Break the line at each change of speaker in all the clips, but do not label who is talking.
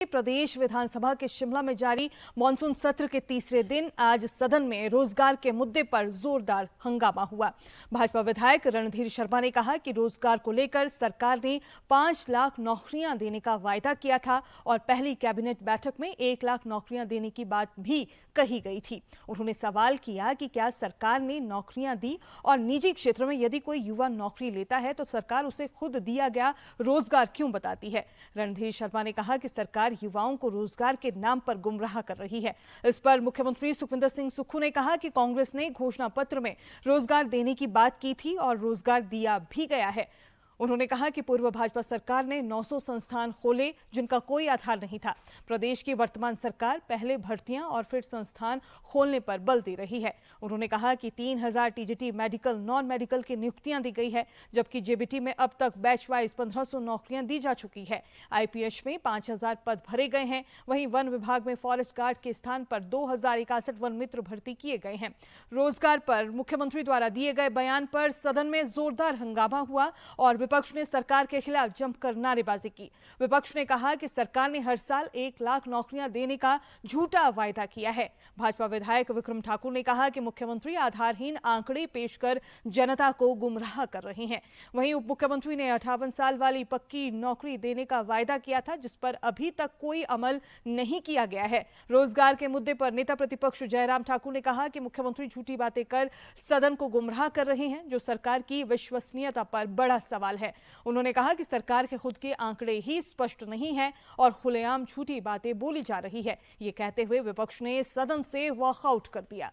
प्रदेश विधानसभा के शिमला में जारी मानसून सत्र के तीसरे दिन आज सदन में रोजगार के मुद्दे पर जोरदार हंगामा हुआ। भाजपा विधायक रणधीर शर्मा ने कहा कि रोजगार को लेकर सरकार ने 5 लाख नौकरियां देने का वायदा किया था और पहली कैबिनेट बैठक में 1 लाख नौकरियां देने की बात भी कही गई थी। उन्होंने सवाल किया कि क्या सरकार ने नौकरियां दी और निजी क्षेत्र में यदि कोई युवा नौकरी लेता है तो सरकार उसे खुद दिया गया रोजगार क्यों बताती है। रणधीर शर्मा ने कहा कि सरकार युवाओं को रोजगार के नाम पर गुमराह कर रही है। इस पर मुख्यमंत्री सुखविंदर सिंह सुक्खू ने कहा कि कांग्रेस ने घोषणा पत्र में रोजगार देने की बात की थी और रोजगार दिया भी गया है। उन्होंने कहा कि पूर्व भाजपा सरकार ने 900 संस्थान खोले जिनका कोई आधार नहीं था। प्रदेश की वर्तमान सरकार पहले भर्तियां और फिर संस्थान खोलने पर बल दे रही है। उन्होंने कहा कि 3000 टीजीटी मेडिकल नॉन मेडिकल की नियुक्तियां दी गई है, जबकि जेबीटी में अब तक बैच वाइज 1500 नौकरियां दी जा चुकी है। आईपीएच में 5000 पद भरे गए हैं। वहीं वन विभाग में फॉरेस्ट गार्ड के स्थान पर 2061 वन मित्र भर्ती किए गए हैं। रोजगार पर मुख्यमंत्री द्वारा दिए गए बयान पर सदन में जोरदार हंगामा हुआ और विपक्ष ने सरकार के खिलाफ जमकर नारेबाजी की। विपक्ष ने कहा कि सरकार ने हर साल 1 लाख नौकरियां देने का झूठा वायदा किया है। भाजपा विधायक विक्रम ठाकुर ने कहा कि मुख्यमंत्री आधारहीन आंकड़े पेश कर जनता को गुमराह कर रहे हैं। वहीं उप मुख्यमंत्री ने 58 साल वाली पक्की नौकरी देने का वायदा किया था, जिस पर अभी तक कोई अमल नहीं किया गया है। रोजगार के मुद्दे पर नेता प्रतिपक्ष जयराम ठाकुर ने कहा कि मुख्यमंत्री झूठी बातें कर सदन को गुमराह कर रहे हैं, जो सरकार की विश्वसनीयता पर बड़ा सवाल है। उन्होंने कहा कि सरकार के खुद के आंकड़े ही स्पष्ट नहीं है और खुलेआम झूठी बातें बोली जा रही है। ये कहते हुए विपक्ष ने सदन से वॉकआउट कर दिया।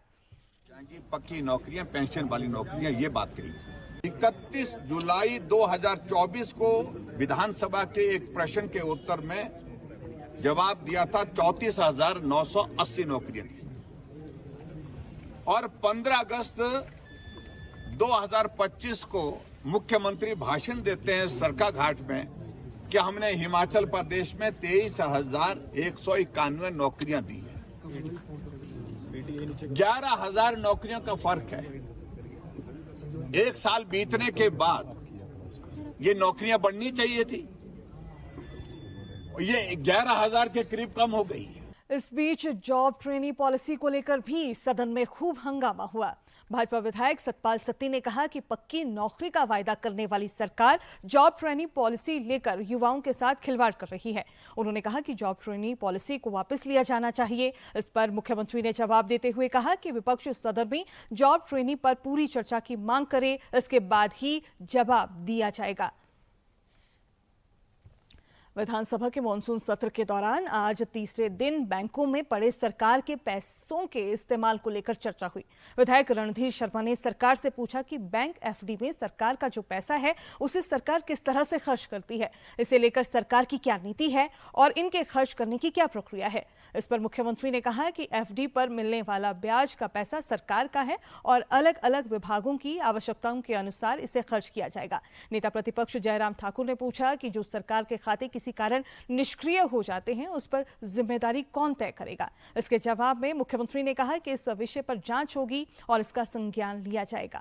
पक्की नौकरियां, पेंशन वाली नौकरियां, ये बात कही। 31 जुलाई 2024 को विधानसभा के एक प्रश्न के उत्तर में जवाब दिया था 34,980 नौकरियां थी और 15 अगस्त 2025 को मुख्यमंत्री भाषण देते हैं सरका घाट में कि हमने हिमाचल प्रदेश में 23,191 नौकरियां दी है। 11,000 नौकरियों का फर्क है। एक साल बीतने के बाद ये नौकरियां बढ़नी चाहिए थी, ये 11,000 के करीब कम हो गई है।
इस बीच जॉब ट्रेनी पॉलिसी को लेकर भी सदन में खूब हंगामा हुआ। भाजपा विधायक सतपाल सत्ती ने कहा कि पक्की नौकरी का वायदा करने वाली सरकार जॉब ट्रेनी पॉलिसी लेकर युवाओं के साथ खिलवाड़ कर रही है। उन्होंने कहा कि जॉब ट्रेनी पॉलिसी को वापस लिया जाना चाहिए। इस पर मुख्यमंत्री ने जवाब देते हुए कहा कि विपक्ष सदन में जॉब ट्रेनी पर पूरी चर्चा की मांग करे, इसके बाद ही जवाब दिया जाएगा। विधानसभा के मानसून सत्र के दौरान आज तीसरे दिन बैंकों में पड़े सरकार के पैसों के इस्तेमाल को लेकर चर्चा हुई। विधायक रणधीर शर्मा ने सरकार से पूछा कि बैंक एफडी में सरकार का जो पैसा है उसे सरकार किस तरह से खर्च करती है, इसे लेकर सरकार की क्या नीति है और इनके खर्च करने की क्या प्रक्रिया है। इस पर मुख्यमंत्री ने कहा कि एफडी पर मिलने वाला ब्याज का पैसा सरकार का है और अलग अलग विभागों की आवश्यकताओं के अनुसार इसे खर्च किया जाएगा। नेता प्रतिपक्ष जयराम ठाकुर ने पूछा कि जो सरकार के खाते किसी कारण निष्क्रिय हो जाते हैं उस पर जिम्मेदारी कौन तय करेगा। इसके जवाब में मुख्यमंत्री ने कहा कि इस विषय पर जांच होगी और इसका संज्ञान लिया जाएगा।